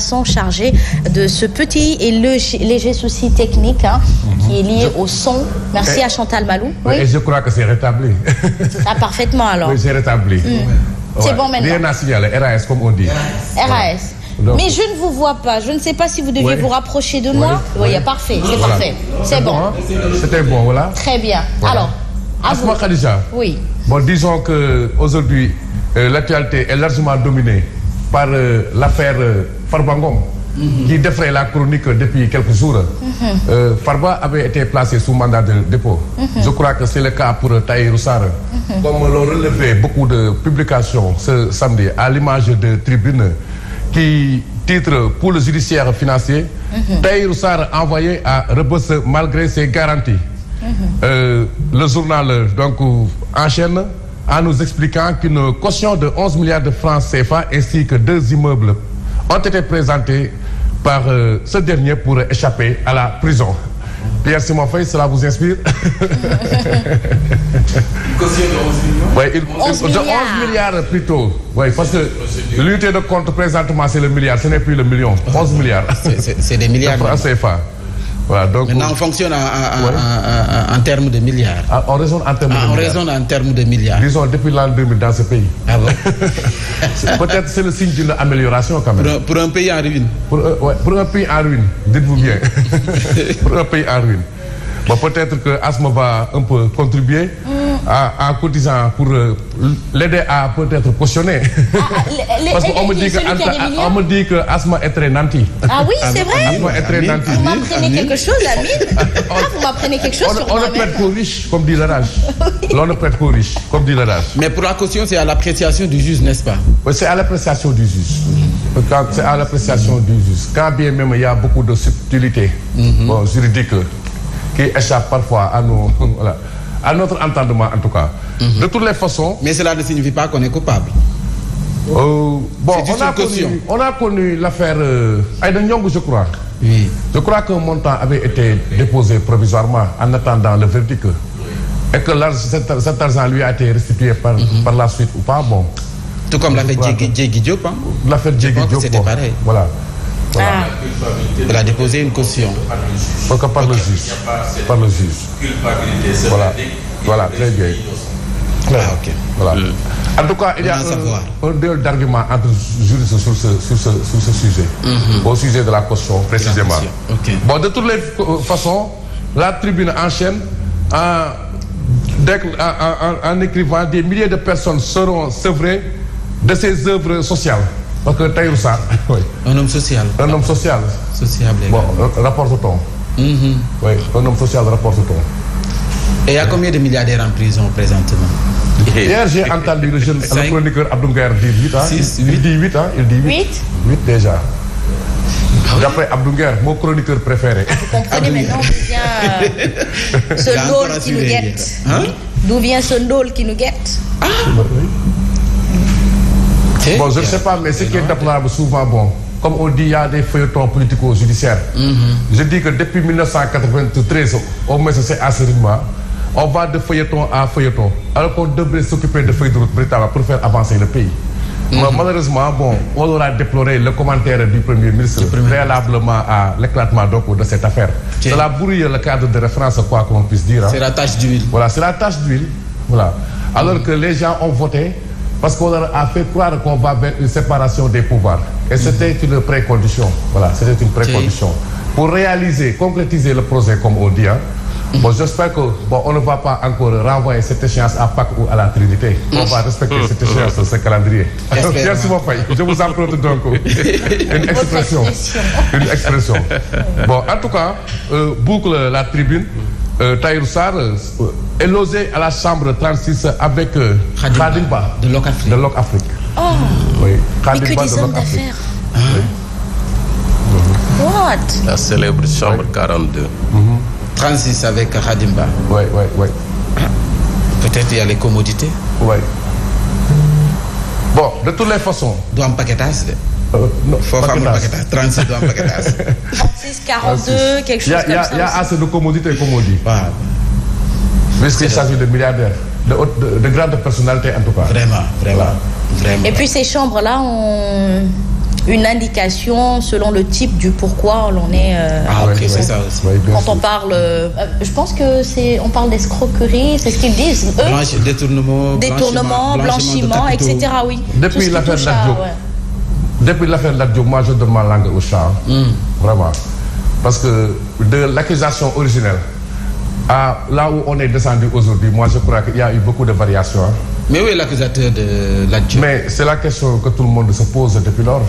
sont chargés de ce petit et léger souci technique qui est lié au son. Merci à Chantal Malou. Oui. Et je crois que c'est rétabli. Ah, parfaitement alors. Oui, c'est rétabli. C'est bon maintenant. Rien à signaler, RAS comme on dit. RAS. Donc, mais je ne vous vois pas. Je ne sais pas si vous deviez vous rapprocher de moi. Oui, parfait. C'est parfait. C'est bon. C'était bon, voilà. Très bien. Voilà. Alors, Asma Khadija. Oui. Bon, disons qu'aujourd'hui, l'actualité est largement dominée par l'affaire Farba Ngom, qui défraie la chronique depuis quelques jours. Farba avait été placé sous mandat de dépôt. Je crois que c'est le cas pour Tahirou Sarr. Comme l'ont relevé beaucoup de publications ce samedi, à l'image de Tribune, qui titre pour le judiciaire financier, Tahirou Sarr envoyé à Rebeuss malgré ses garanties. Le journal donc enchaîne en nous expliquant qu'une caution de 11 milliards de francs CFA ainsi que 2 immeubles ont été présentés par ce dernier pour échapper à la prison. Pierre Simon Faye, cela vous inspire? Une caution de 11 millions? Oui, de 11 milliards plutôt. Oui, parce que l'unité de compte présentement c'est le milliard, ce n'est plus le million. 11 milliards. C'est des milliards de francs CFA. Voilà, donc, maintenant, on fonctionne en termes de milliards. On raisonne en termes de milliards. On raisonne en termes de milliards. Disons depuis l'an 2000 dans ce pays. Ah bon? Peut-être c'est le signe d'une amélioration quand même. Pour un pays en ruine. Pour un pays en ruine, dites-vous bien. Pour un pays en ruine. Bon, peut-être que Asma va un peu contribuer en cotisant pour l'aider à peut-être cautionner. Parce qu'on me dit que Asma est très nanti. Ah oui, c'est vrai. Asma est très nanti. Vous m'apprenez quelque chose, Amine? Vous m'apprenez quelque chose sur moi-même. On ne prête qu'aux riches, comme dit l'adage. On ne prête qu'aux riches, comme dit l'adage. Mais pour la caution, c'est à l'appréciation du juge, n'est-ce pas? Oui, c'est à l'appréciation du juge. C'est à l'appréciation du juge. Quand bien même il y a beaucoup de subtilités juridiques qui échappent parfois à nos, à notre entendement en tout cas. De toutes les façons. Mais cela ne signifie pas qu'on est coupable. Bon, on a connu l'affaire Aïda Ndiongue, je crois. Oui. Je crois qu'un montant avait été déposé provisoirement en attendant le verdict. Et que cet argent lui a été restitué par la suite ou pas. Bon. Tout comme l'affaire Djegui Diop. L'affaire Djegui Diop. C'était pareil. Voilà. Elle a déposé une caution. Par le juge. Par le juge. Voilà, très bien. Voilà. En tout cas, il y a un duel d'arguments entre juristes sur ce sujet. Au sujet de la caution, précisément. Bon, de toutes les façons, la tribune enchaîne en écrivant des milliers de personnes seront sevrées de ses œuvres sociales. Parce que Tahirou Sarr, un homme social. Un homme social. Sociable. Bon, rapporte-t-on. Oui, un homme social, rapporte-t-on. Et il y a combien de milliardaires en prison présentement? Hier, j'ai entendu le chroniqueur Abdou Nguer dire 8 ans. Il dit 8 ans. Il dit 8. 8 déjà. D'après Abdou Nguer, mon chroniqueur préféré. Vous comprenez maintenant d'où vient ce ndôle qui nous guette. D'où vient ce ndôle qui nous guette? Bon, je ne sais pas, mais ce qui est déplorable souvent, bon, comme on dit, il y a des feuilletons politico-judiciaires. Je dis que depuis 1993, au moins c'est à ce rythme, on va de feuilleton à feuilleton, alors qu'on devrait s'occuper de feuilles de route véritables pour faire avancer le pays. Malheureusement, bon, on aura déploré le commentaire du Premier ministre préalablement à l'éclatement de cette affaire. Cela a brouillé le cadre de référence, quoi qu'on puisse dire. C'est la tache d'huile. Voilà, c'est la tache d'huile. Voilà. Alors que les gens ont voté parce qu'on leur a fait croire qu'on va vers une séparation des pouvoirs. Et c'était une précondition. Voilà, c'était une précondition. Pour réaliser, concrétiser le projet, comme on dit. Bon, j'espère que on ne va pas encore renvoyer cette échéance à Pâques ou à la Trinité. On va respecter cette échéance, ce calendrier. Merci mon frère. Je vous emprunte donc une expression. Une expression. Bon, en tout cas, boucle la tribune. Tahirou Sarr est logé à la chambre 36 avec Khadimba de Locafrique. De Locafrique. Oh. Oui. Mais que des hommes d'affaires. What? La célèbre chambre 42. 36 avec Khadimba. Oui. Peut-être il y a les commodités. Oui. Bon, de toutes les façons. Do am paquetage. Non, faut faire un paquetage. 36 do am paquetage. 36, 42, quelque chose comme ça. Il y a assez de commodités, comme on dit. Voilà. Puisqu'il s'agit de milliardaires, de grandes personnalités en tout cas. Vraiment. Et puis ces chambres-là ont une indication selon le type du pourquoi l'on est. C'est ça aussi. Quand on parle, je pense que on parle d'escroquerie, c'est ce qu'ils disent. Détournement, blanchiment, etc. Oui. Depuis l'affaire Lat Diop, moi je donne ma langue au chat. Vraiment. Parce que de l'accusation originelle à là où on est descendu aujourd'hui, moi je crois qu'il y a eu beaucoup de variations. Mais où est l'accusateur de Lat Diop? Mais c'est la question que tout le monde se pose depuis lors.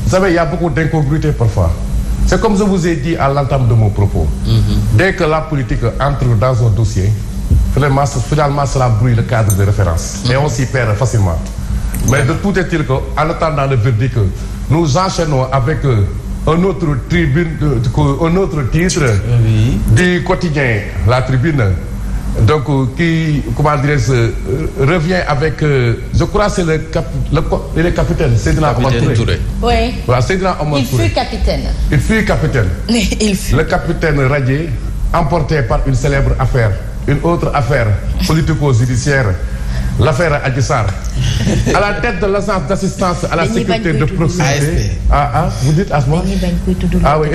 Vous savez, il y a beaucoup d'incongruités parfois. C'est comme je vous ai dit à l'entame de mon propos. Dès que la politique entre dans un dossier, finalement cela brouille le cadre de référence. Et on s'y perd facilement. Mais de tout est-il qu'en attendant le verdict, nous enchaînons avec un autre titre du quotidien La Tribune, donc qui, comment dirais-je, revient avec, je crois c'est le capitaine Seydina Omar Touré. Oui. Voilà, Seydina Omar Touré. Il fut capitaine. Le capitaine radié, emporté par une célèbre affaire, une autre affaire politico-judiciaire. L'affaire Adji Sarr. À la tête de l'agence d'assistance à la sécurité de proximité. Vous dites Asma? Ah oui.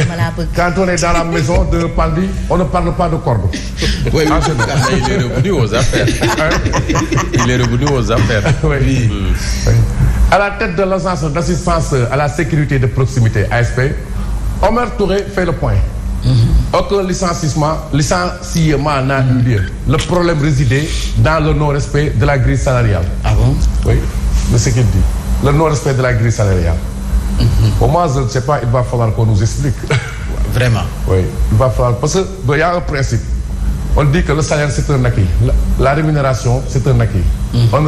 Quand on est dans la maison de Pandi, on ne parle pas de corde. Oui, il est revenu aux affaires. Oui. À la tête de l'agence d'assistance à la sécurité de proximité, ASP, Omar Touré fait le point. Aucun licenciement n'a eu lieu. Le problème résidait dans le non-respect de la grille salariale. Ah bon? Oui, c'est ce qu'il dit. Le non-respect de la grille salariale. Pour moi, je ne sais pas, il va falloir qu'on nous explique. Vraiment? Oui, il va falloir. Parce qu'il y a un principe. On dit que le salaire, c'est un acquis. La rémunération, c'est un acquis. On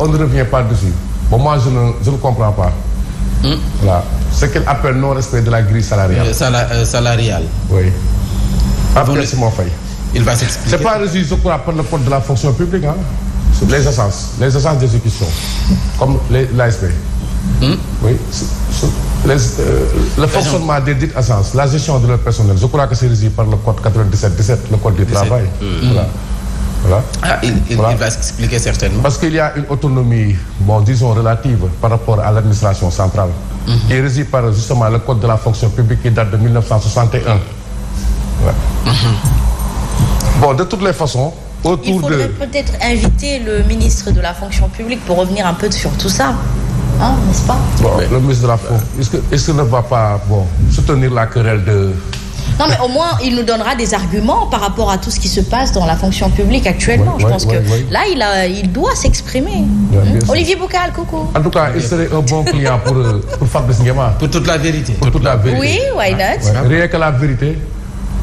ne revient pas dessus. Bon, moi, je ne comprends pas. Voilà. Ce qu'il appelle non-respect de la grille salariale. Salariale. Oui. Après, c'est mon fait. Il va s'expliquer. C'est pas régi, je crois, par le code de la fonction publique. Hein? Les agences d'exécution, comme l'ASP. Oui. Le fonctionnement des dites agences, la gestion de leur personnel, je crois que c'est régi par le code 97-17, le code du travail. Voilà. Il va s'expliquer certainement. Parce qu'il y a une autonomie, disons, relative par rapport à l'administration centrale, qui est régie par justement le code de la fonction publique qui date de 1961. Ouais. De toutes les façons, il faudrait peut-être inviter le ministre de la fonction publique pour revenir un peu sur tout ça. Hein, n'est-ce pas? Le ministre de la fonction, est-ce qu'il ne va pas soutenir la querelle de... Non, mais au moins, il nous donnera des arguments par rapport à tout ce qui se passe dans la fonction publique actuellement. Je pense que là, il doit s'exprimer. Olivier Boucal, coucou. En tout cas, il serait un bon client pour Fabrice Nguema. Pour toute la vérité. Pour toute la vérité. Oui, why not? Rien que la vérité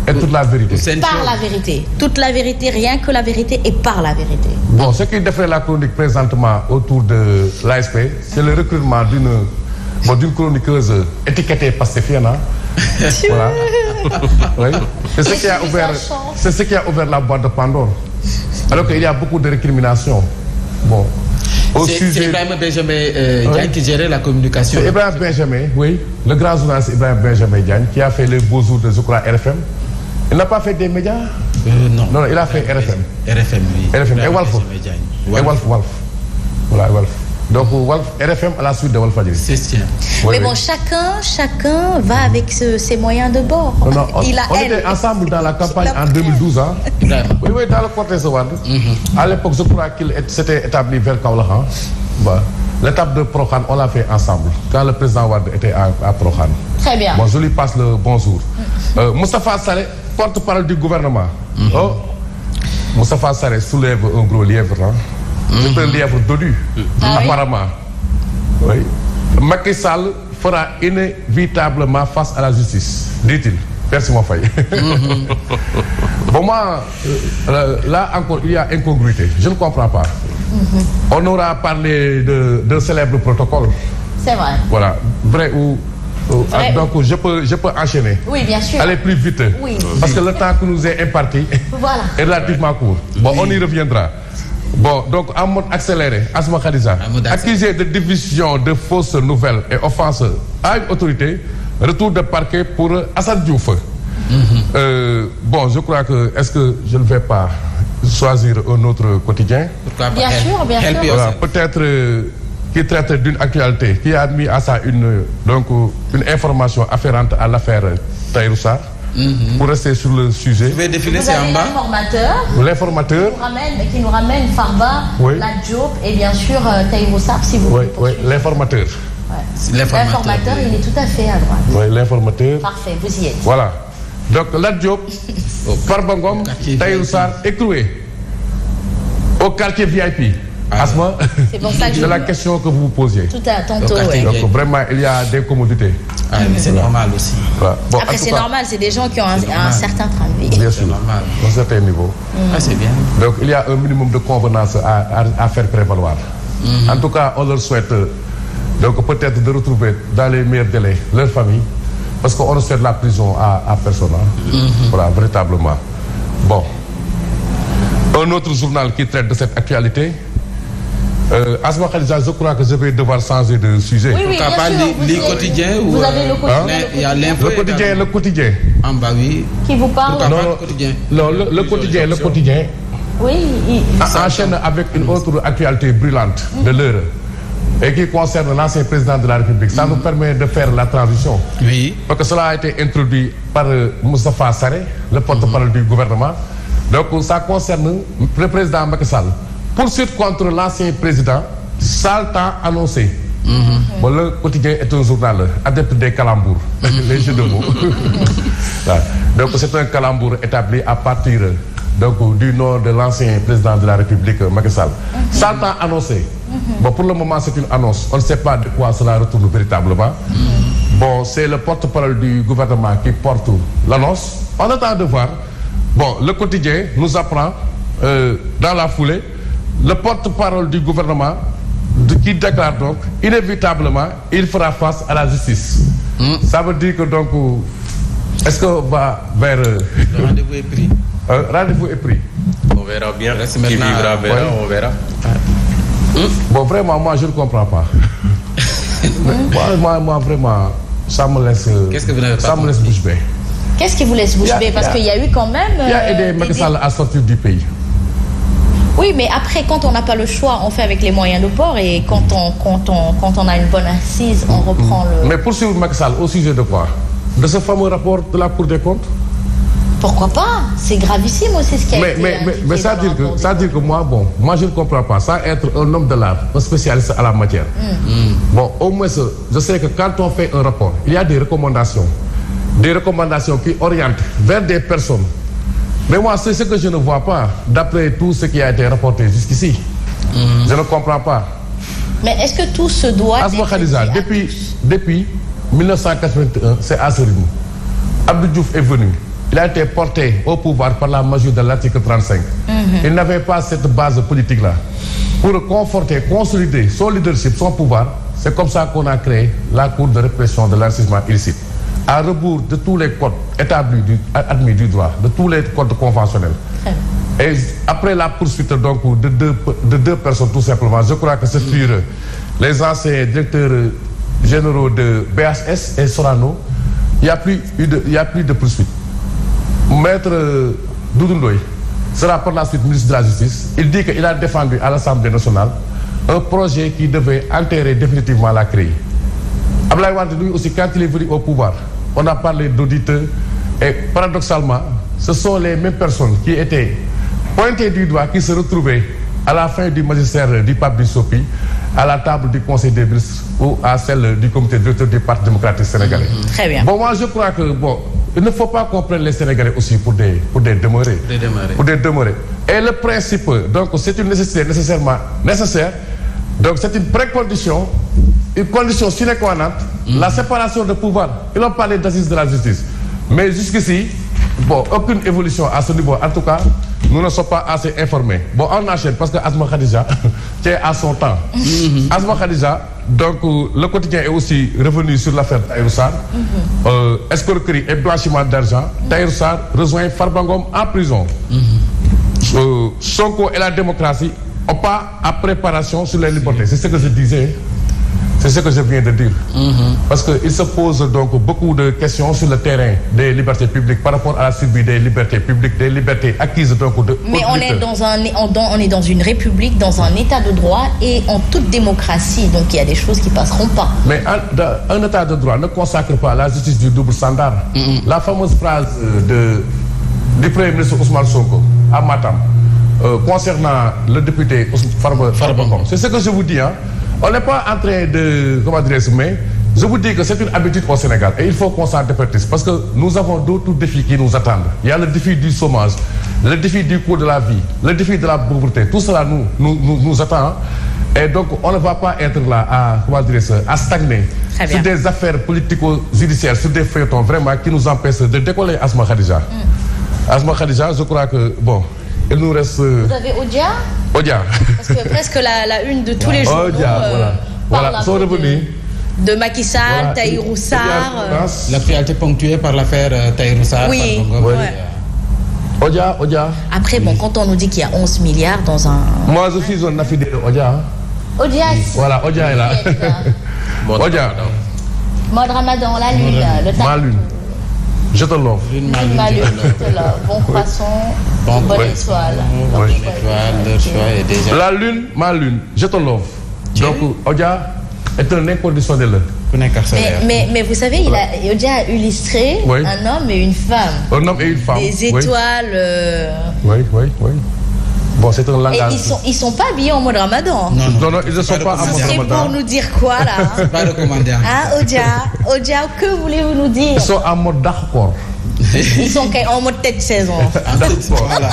et toute la vérité. Par la vérité. Toute la vérité, rien que la vérité et par la vérité. Bon, ce qui défrait la chronique présentement autour de l'ASP, c'est le recrutement d'une chroniqueuse étiquetée pacifienne. Voilà. Oui. C'est ce qui a ouvert la boîte de Pandore. Alors qu'il y a beaucoup de récriminations. Bon. C'est Ibrahim Benjamin Diagne qui gérait la communication. C'est Ibrahim Benjamin, oui. Le grand journaliste Ibrahim Benjamin Diagne qui a fait les beaux jours de, je crois, RFM. Il n'a pas fait des médias? Non, il a fait RFM. RFM, oui. RFM et Walf. Voilà, Walf. Donc, RFM à la suite de Walfadjri. C'est ça. Mais bon, chacun va avec ses moyens de bord. On était ensemble dans la campagne en 2012. Hein? Oui, dans le cortège de Wade. À l'époque, je crois qu'il s'était établi vers Kaolack. L'étape de Prohan, on l'a fait ensemble. Quand le président Wade était à Prohan. Très bien. Bon, je lui passe le bonjour. Moustapha Sarré, porte-parole du gouvernement. Moustapha Sarré soulève un gros lièvre. Hein? C'est un lièvre dodu, apparemment. Oui. Macky Sall fera inévitablement face à la justice, dit-il. Merci, mon frère. Bon, moi, là encore, il y a incongruité. Je ne comprends pas. On aura parlé d'un célèbre protocole. C'est vrai. Voilà. Vrai ou... Donc, je peux enchaîner. Oui, bien sûr. Aller plus vite. Oui. Parce que le temps que nous est imparti est relativement court. Bon, on y reviendra. Bon, donc en mode accéléré, Asma Khadija, accusé de diffusion de fausses nouvelles et offenses à une autorité, retour de parquet pour Assad Diouf. Bon, je crois que, est-ce que je ne vais pas choisir un autre quotidien? Bien sûr, bien sûr. Voilà, peut-être qui traite d'une actualité, qui a mis à ça une information afférente à l'affaire Tahirou Sarr. Pour rester sur le sujet. Je vais défiler, c'est en bas. L'informateur. Qui nous ramène Farba, Lat Diop et bien sûr Tahirou Sarr, si vous voulez. Oui, l'informateur. Ouais. L'informateur, il est tout à fait à droite. Oui, l'informateur. Parfait, vous y êtes. Voilà. Donc Lat Diop, Farba Ngom, Tahirou Sarr écroué au quartier VIP. Asma, c'est la question que vous vous posiez. Tout à tantôt, Donc vraiment, il y a des commodités. Ah, mais c'est normal aussi. Voilà. Bon, après, c'est normal, c'est des gens qui ont un certain train de vie. Bien sûr, normal. À un certain niveau. Ah, c'est bien. Donc il y a un minimum de convenance à faire prévaloir. En tout cas, on leur souhaite donc peut-être de retrouver dans les meilleurs délais leur famille, parce qu'on ne souhaite la prison à personne. Voilà, véritablement. Bon. Un autre journal qui traite de cette actualité. Asma Khadija, je crois que je vais devoir changer de sujet. Oui, bien sûr. Les quotidiens ou vous avez le quotidien. Il y a l'info. Le quotidien. En bas, oui. Qui vous parle? Non, le quotidien. Oui. Enchaîne avec une autre actualité brûlante de l'heure et qui concerne l'ancien président de la République. Ça nous permet de faire la transition. Oui. Parce que cela a été introduit par Moustapha Sarré, le porte-parole du gouvernement. Donc ça concerne le président Macky Sall. Poursuite contre l'ancien président, Saltan annoncé. Bon, le quotidien est un journal adepte des calembours, les jeux de mots. Donc c'est un calembour établi à partir du nom de l'ancien président de la République, Macky Sall. Saltan annoncé. Bon, pour le moment c'est une annonce. On ne sait pas de quoi cela retourne véritablement. Bon, c'est le porte-parole du gouvernement qui porte l'annonce. On attend de voir. Bon, le quotidien nous apprend dans la foulée le porte-parole du gouvernement qui déclare donc inévitablement il fera face à la justice. Ça veut dire que donc est-ce qu'on va vers le rendez-vous est pris. Rendez-vous est pris. On verra bien. Qui vivra verra, on verra. Bon, vraiment, moi je ne comprends pas. moi vraiment, ça me laisse. Qu'est-ce que vous n'avez pas ça me laisse bouche bée. Qu'est-ce qui vous laisse bouche bée? Parce qu'il y a eu quand même. Il y a aidé Macky Sall à sortir du pays. Oui, mais après, quand on n'a pas le choix, on fait avec les moyens de bord et quand on a une bonne assise, on reprend le... Mais poursuivre Macky Sall au sujet de quoi? De ce fameux rapport de la Cour des comptes? Pourquoi pas? C'est gravissime aussi ce qui a été... Mais ça veut dire que moi je ne comprends pas. Sans être un homme de l'art, un spécialiste à la matière. Bon, au moins, je sais que quand on fait un rapport, il y a des recommandations. Des recommandations qui orientent vers des personnes. Mais moi, c'est ce que je ne vois pas, d'après tout ce qui a été rapporté jusqu'ici. Je ne comprends pas. Mais est-ce que tout se doit... Asma Khadija, depuis 1981, c'est à ce rythme. Abdou Diouf est venu. Il a été porté au pouvoir par la magie de l'article 35. Il n'avait pas cette base politique-là. Pour conforter, consolider son leadership, son pouvoir, c'est comme ça qu'on a créé la Cour de répression de l'enrichissement illicite. À rebours de tous les codes établis, admis du droit, de tous les codes conventionnels. Et après la poursuite donc de deux personnes tout simplement, je crois que ce furent les anciens directeurs généraux de BHS et Sorano, il n'y a plus de poursuite. Maître Doudou Ndoye sera par la suite ministre de la Justice. Il dit qu'il a défendu à l'Assemblée nationale un projet qui devait enterrer définitivement la CREI. Abdoulaye Wade, lui aussi, quand il est venu au pouvoir, on a parlé d'auditeurs et paradoxalement, ce sont les mêmes personnes qui étaient pointées du doigt qui se retrouvaient à la fin du magistère du Pape Bissopi, à la table du Conseil des ministres ou à celle du comité directeur du Parti démocratique sénégalais. Très bien. Bon, moi je crois que il ne faut pas qu'on prenne les Sénégalais aussi pour des demeurés. Et le principe, donc c'est une nécessité nécessaire. Donc c'est une précondition, une condition sine qua non, la séparation de pouvoir. Ils ont parlé d'assises de la justice. Mais jusqu'ici, aucune évolution à ce niveau. En tout cas, nous ne sommes pas assez informés. Bon, on enchaîne parce que Asma Khadija tient à son temps. Asma Khadija, donc le quotidien est aussi revenu sur l'affaire Tahirou Sarr. Escroquerie et blanchiment d'argent. Tahirou Sarr rejoint Farba Ngom en prison. Sonko et la démocratie n'ont pas à préparation sur les libertés. C'est ce que je disais. C'est ce que je viens de dire. Parce qu'il se pose donc beaucoup de questions sur le terrain des libertés publiques par rapport à la survie des libertés publiques, des libertés acquises donc de. Mais on est dans une république, dans un état de droit et en toute démocratie. Donc il y a des choses qui passeront pas. Mais un état de droit ne consacre pas la justice du double standard. La fameuse phrase du Premier ministre Ousmane Sonko à Matam concernant le député Farba Ngom. C'est ce que je vous dis, hein. On n'est pas en train de, comment dire, mais je vous dis que c'est une habitude au Sénégal et il faut qu'on s'en départisse parce que nous avons d'autres défis qui nous attendent. Il y a le défi du chômage, le défi du coût de la vie, le défi de la pauvreté. Tout cela nous attend. Et donc on ne va pas être là à stagner sur des affaires politico-judiciaires, sur des feuilletons vraiment qui nous empêchent de décoller Asma Khadija. Asma Khadija, je crois que, bon, il nous reste... Vous avez Odia? Parce que presque la une de tous les jours. Voilà, sont revenus. De Macky Sall, Tahirou Sarr. L'actualité ponctuée par l'affaire Tahirou Sarr. Oui. Odia. Après, bon, quand on nous dit qu'il y a 11 milliards dans un... Moi, je suis un affidèle de Odia. Odia. Voilà, Odia est là. Odia. Mode Ramadan, la lune, le temps. Ma lune. Je te l'offre. Ma lune, je te l'offre. Bon poisson, bonne étoile. Bonne étoile, leur choix est déjà... La lune, ma lune, je te l'offre. Donc, Odia est un inconditionnel. Mais vous savez, Odia a illustré un homme et une femme. Un homme et une femme. Des étoiles. Oui. Bon, c'est un langage. Et ils sont pas habillés en mode Ramadan. Non, ils ne sont pas en mode Ramadan. C'est pour nous dire quoi là? C'est pas recommandé. Odia, que voulez-vous nous dire? Ils sont en mode d'accord. Ils sont en mode tête saison. Voilà.